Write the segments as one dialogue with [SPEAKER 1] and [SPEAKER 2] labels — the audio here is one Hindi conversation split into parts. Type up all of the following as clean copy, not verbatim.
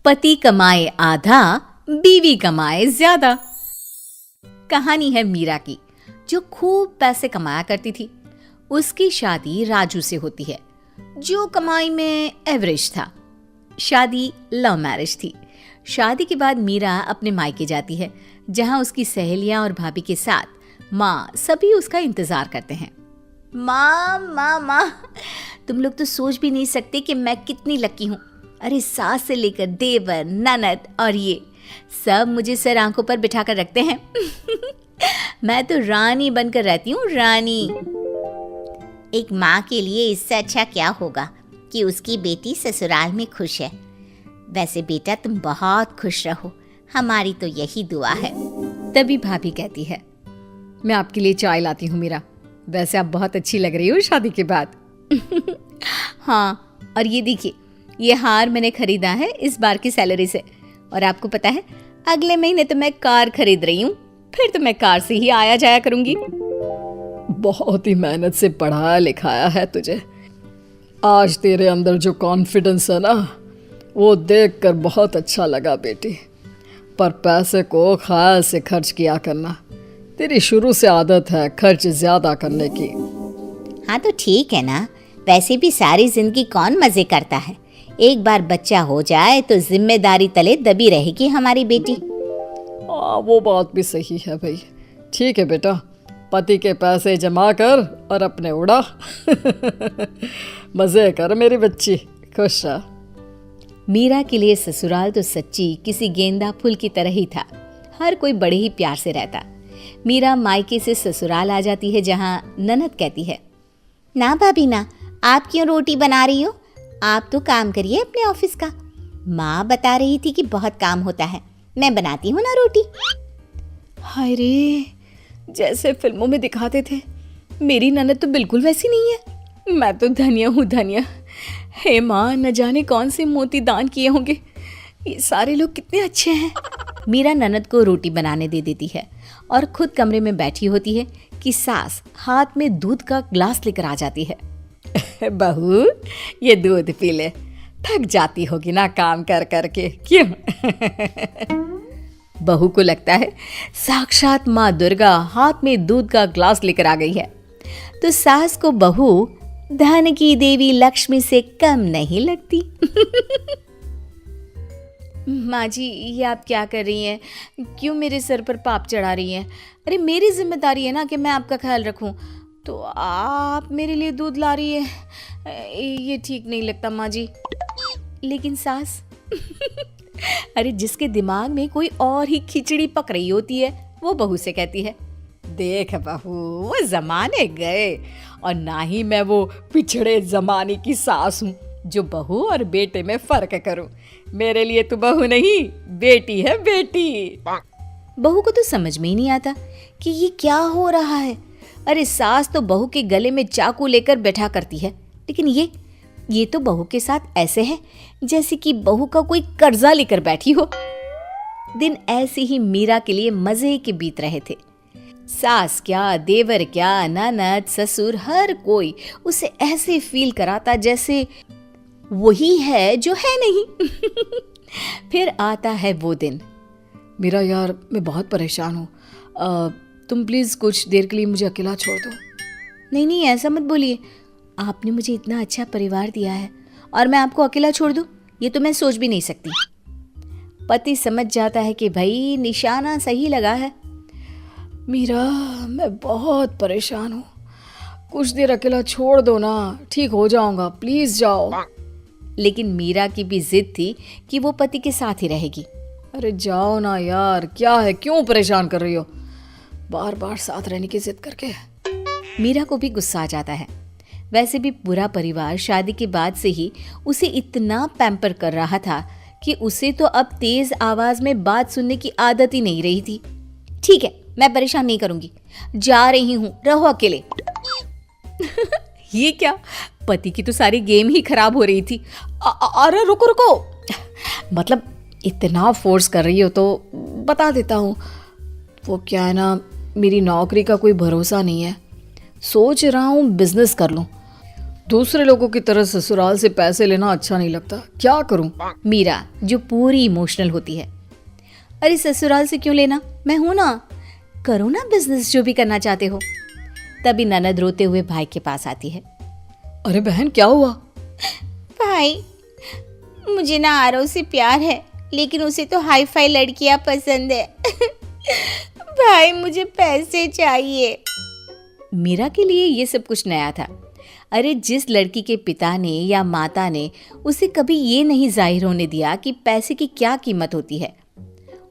[SPEAKER 1] पति कमाए आधा, बीवी कमाए ज्यादा। कहानी है मीरा की, जो खूब पैसे कमाया करती थी। उसकी शादी राजू से होती है, जो कमाई में एवरेज था। शादी लव मैरिज थी। शादी के बाद मीरा अपने मायके जाती है, जहां उसकी सहेलियां और भाभी के साथ माँ सभी उसका इंतजार करते हैं। माँ माँ माँ, तुम लोग तो सोच भी नहीं सकते कि मैं कितनी लकी हूँ। अरे सास से लेकर देवर, ननद और ये सब मुझे सर आंखों पर बिठा कर रखते हैं। मैं तो रानी बनकर रहती हूँ, रानी।
[SPEAKER 2] एक माँ के लिए इससे अच्छा क्या होगा कि उसकी बेटी ससुराल में खुश है। वैसे बेटा तुम बहुत खुश रहो, हमारी तो यही दुआ है।
[SPEAKER 1] तभी भाभी कहती है, मैं आपके लिए चाय लाती हूँ मीरा। वैसे आप बहुत अच्छी लग रही हो शादी के बाद। हाँ, और ये देखिए, ये हार मैंने खरीदा है इस बार की सैलरी से। और आपको पता है, अगले महीने तो मैं कार खरीद रही हूँ। फिर तो मैं कार से ही आया जाया करूंगी।
[SPEAKER 3] बहुत ही मेहनत से पढ़ाया लिखाया है तुझे। आज तेरे अंदर जो कॉन्फिडेंस है ना, वो देखकर बहुत अच्छा लगा बेटी। पर पैसे को ख्याल से खर्च किया करना। तेरी शुरू से आदत है खर्च ज्यादा करने की।
[SPEAKER 2] हाँ तो ठीक है ना, वैसे भी सारी जिंदगी कौन मजे करता है। एक बार बच्चा हो जाए तो जिम्मेदारी तले दबी रहेगी हमारी बेटी।
[SPEAKER 3] वो बात भी सही है भाई। ठीक है बेटा, पति के पैसे जमा कर और अपने उड़ा। मजे कर मेरी बच्ची, खुश रह।
[SPEAKER 1] मीरा के लिए ससुराल तो सच्ची किसी गेंदा फूल की तरह ही था। हर कोई बड़े ही प्यार से रहता। मीरा मायके से ससुराल आ जाती है, जहाँ ननद कहती है,
[SPEAKER 2] ना भाभी ना, आप क्यों रोटी बना रही हो? आप तो काम करिए अपने ऑफिस का। माँ बता रही थी कि बहुत काम होता है, मैं बनाती हूँ ना रोटी।
[SPEAKER 1] हाय रे, जैसे फिल्मों में दिखाते थे, मेरी ननद तो बिल्कुल वैसी नहीं है। मैं तो धन्य हूँ, धन्य। हे माँ, न जाने कौन से मोती दान किए होंगे। ये सारे लोग कितने अच्छे हैं। मीरा ननद को रोटी बनाने दे देती है और खुद कमरे में बैठी होती है कि सास हाथ में दूध का ग्लास लेकर आ जाती है। बहू, ये दूध पी ले, थक जाती होगी ना काम कर करके, क्यों? बहू को लगता है साक्षात माँ दुर्गा हाथ में दूध का ग्लास लेकर आ गई है। तो सास को बहू धन की देवी लक्ष्मी से कम नहीं लगती। माँ जी, ये आप क्या कर रही हैं? क्यों मेरे सर पर पाप चढ़ा रही हैं? अरे मेरी जिम्मेदारी है ना कि मैं आपका ख्याल रखूं, तो आप मेरे लिए दूध ला रही है। ये ठीक नहीं लगता माँ जी। लेकिन सास, अरे जिसके दिमाग में कोई और ही खिचड़ी पक रही होती है, वो बहू से कहती है, देख बहू, वो जमाने गए और ना ही मैं वो पिछड़े जमाने की सास हूँ जो बहू और बेटे में फर्क करूं। मेरे लिए तो बहू नहीं, बेटी है, बेटी। बहू को तो समझ में ही नहीं आता कि ये क्या हो रहा है। अरे सास तो बहू के गले में चाकू लेकर बैठा करती है, लेकिन ये तो बहू के साथ ऐसे है जैसे कि बहू का कोई कर्जा लेकर बैठी हो। दिन ऐसे ही मीरा के लिए मजे के बीत रहे थे। सास क्या, देवर क्या, ननद, ससुर, हर कोई उसे ऐसे फील कराता जैसे वही है जो है नहीं। फिर आता है वो दिन।
[SPEAKER 3] मेरा यार, मैं बहुत परेशान हूँ। तुम प्लीज़ कुछ देर के लिए मुझे अकेला छोड़ दो।
[SPEAKER 1] नहीं नहीं, ऐसा मत बोलिए। आपने मुझे इतना अच्छा परिवार दिया है और मैं आपको अकेला छोड़ दूँ, ये तो मैं सोच भी नहीं सकती। पति समझ जाता है कि भाई निशाना सही लगा है।
[SPEAKER 3] मीरा, मैं बहुत परेशान हूँ, कुछ देर अकेला छोड़ दो ना, ठीक हो जाऊंगा, प्लीज़ जाओ।
[SPEAKER 1] लेकिन मीरा की भी जिद थी कि वो पति के साथ ही रहेगी।
[SPEAKER 3] अरे जाओ ना यार, क्या है, क्यों परेशान कर रही हो बार बार साथ रहने की जिद करके।
[SPEAKER 1] मीरा को भी गुस्सा आ जाता है। वैसे भी पूरा परिवार शादी के बाद से ही उसे इतना पैम्पर कर रहा था कि उसे तो अब तेज आवाज में बात सुनने की आदत ही नहीं रही थी। ठीक है, मैं परेशान नहीं करूंगी, जा रही हूं, रहो अकेले। ये क्या, पति की तो सारी गेम ही खराब हो रही थी।
[SPEAKER 3] अरे रुको रुको, मतलब इतना फोर्स कर रही हो तो बता देता हूँ। वो क्या है ना, मेरी नौकरी का कोई भरोसा नहीं है, सोच रहा हूँ बिजनेस कर लूँ। दूसरे लोगों की तरह ससुराल से पैसे लेना अच्छा नहीं लगता, क्या करूं?
[SPEAKER 1] मीरा जो पूरी इमोशनल होती है, अरे ससुराल से क्यों लेना, मैं हूं ना, करो ना बिजनेस जो भी करना चाहते हो। तभी ननद रोते हुए भाई के पास आती है।
[SPEAKER 3] अरे बहन क्या हुआ?
[SPEAKER 2] भाई, मुझे ना आरव से प्यार है, लेकिन उसे तो हाई फाई लड़कियां पसंद है। भाई मुझे पैसे चाहिए।
[SPEAKER 1] मीरा के लिए ये सब कुछ नया था। अरे जिस लड़की के पिता ने या माता ने उसे कभी ये नहीं जाहिर होने दिया कि पैसे की क्या कीमत होती है,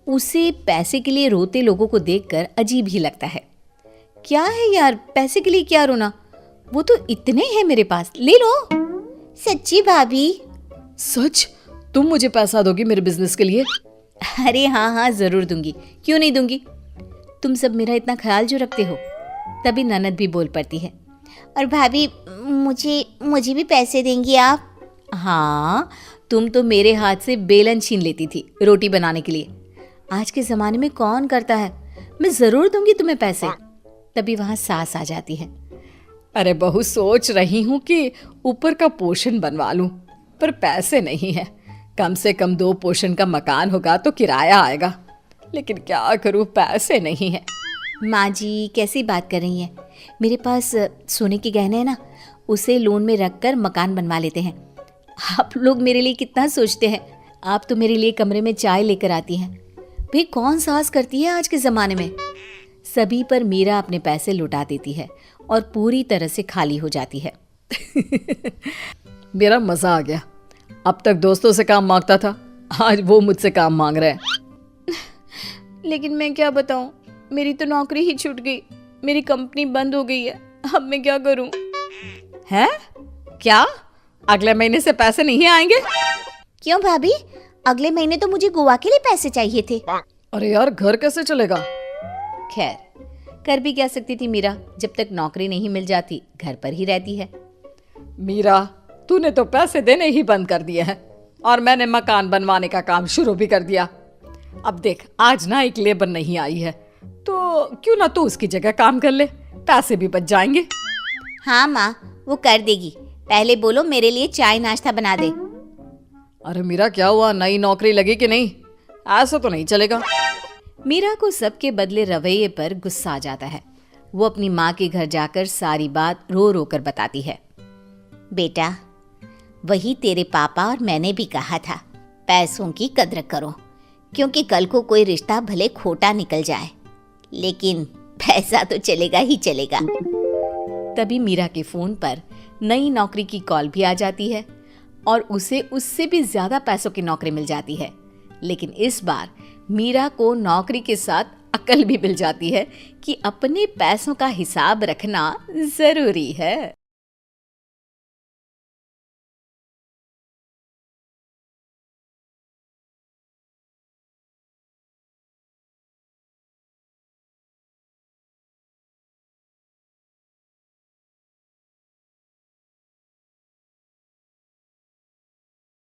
[SPEAKER 1] उसे पैसे के लिए रोते लोगों को देखकर अजीब ही लगता है। क्या है यार, पैसे के लिए क्या रोना, वो तो इतने हैं मेरे पास, ले लो।
[SPEAKER 2] सच्ची भाभी?
[SPEAKER 3] सच? तुम मुझे पैसा दोगी मेरे बिजनेस के लिए?
[SPEAKER 1] अरे हाँ हाँ जरूर दूंगी, क्यों नहीं दूंगी, तुम सब मेरा इतना ख्याल जो रखते हो। तभी ननद भी बोल पड़ती है।
[SPEAKER 2] और भाभी, मुझे भी पैसे देंगी आप?
[SPEAKER 1] हाँ, तुम तो मेरे हाथ से बेलन छीन लेती थी रोटी बनाने के लिए, आज के ज़माने में कौन करता है, मैं ज़रूर दूंगी तुम्हें पैसे। तभी वहाँ सास आ जाती है।
[SPEAKER 3] अरे बहू, सोच रही हूँ कि ऊपर का पोर्शन बनवा लूँ, पर पैसे नहीं है। कम से कम 2 पोर्शन का मकान होगा तो किराया आएगा, लेकिन क्या करूँ, पैसे नहीं है।
[SPEAKER 1] माँ जी कैसी बात कर रही हैं, मेरे पास सोने के गहने हैं ना, उसे लोन में रखकर मकान बनवा लेते हैं। आप लोग मेरे लिए कितना सोचते हैं, आप तो मेरे लिए कमरे में चाय लेकर आती हैं। भाई कौन साहस करती है आज के ज़माने में। सभी पर मीरा अपने पैसे लुटा देती है और पूरी तरह से खाली हो जाती है।
[SPEAKER 3] मेरा मज़ा आ गया। अब तक दोस्तों से काम मांगता था, आज वो मुझसे काम मांग रहे हैं।
[SPEAKER 1] लेकिन मैं क्या बताऊं, मेरी तो नौकरी ही छूट गई, मेरी कंपनी बंद हो गई है, अब मैं क्या करूं।
[SPEAKER 3] हैं? क्या? अगले महीने से पैसे नहीं आएंगे?
[SPEAKER 2] क्यों भाभी, अगले महीने तो मुझे गोवा के लिए पैसे चाहिए थे।
[SPEAKER 3] अरे यार, घर कैसे चलेगा?
[SPEAKER 1] खैर, कर भी क्या सकती थी मीरा, जब तक नौकरी नहीं मिल जाती घर पर ही रहती है।
[SPEAKER 3] मीरा, तूने तो पैसे देने ही बंद कर दिए हैं और मैंने मकान बनवाने का काम शुरू भी कर दिया। अब देख, आज ना एक लेबर नहीं आई है, तो क्यों ना तू उसकी जगह काम कर ले, पैसे भी बच जाएंगे।
[SPEAKER 2] हाँ माँ, वो कर देगी, पहले बोलो मेरे लिए चाय नाश्ता बना दे।
[SPEAKER 3] अरे मीरा क्या हुआ, नई नौकरी लगी कि नहीं? ऐसा तो नहीं चलेगा।
[SPEAKER 1] मीरा को सबके बदले रवैये पर गुस्सा आ जाता है। वो अपनी माँ के घर जाकर सारी बात रो रो कर बताती है।
[SPEAKER 2] बेटा, वही तेरे पापा और मैंने भी कहा था, पैसों की कद्र करो, क्योंकि कल को कोई रिश्ता भले खोटा निकल जाए, लेकिन पैसा तो चलेगा ही चलेगा।
[SPEAKER 1] तभी मीरा के फोन पर नई नौकरी की कॉल भी आ जाती है और उसे उससे भी ज्यादा पैसों की नौकरी मिल जाती है। लेकिन इस बार मीरा को नौकरी के साथ अकल भी मिल जाती है कि अपने पैसों का हिसाब रखना जरूरी है।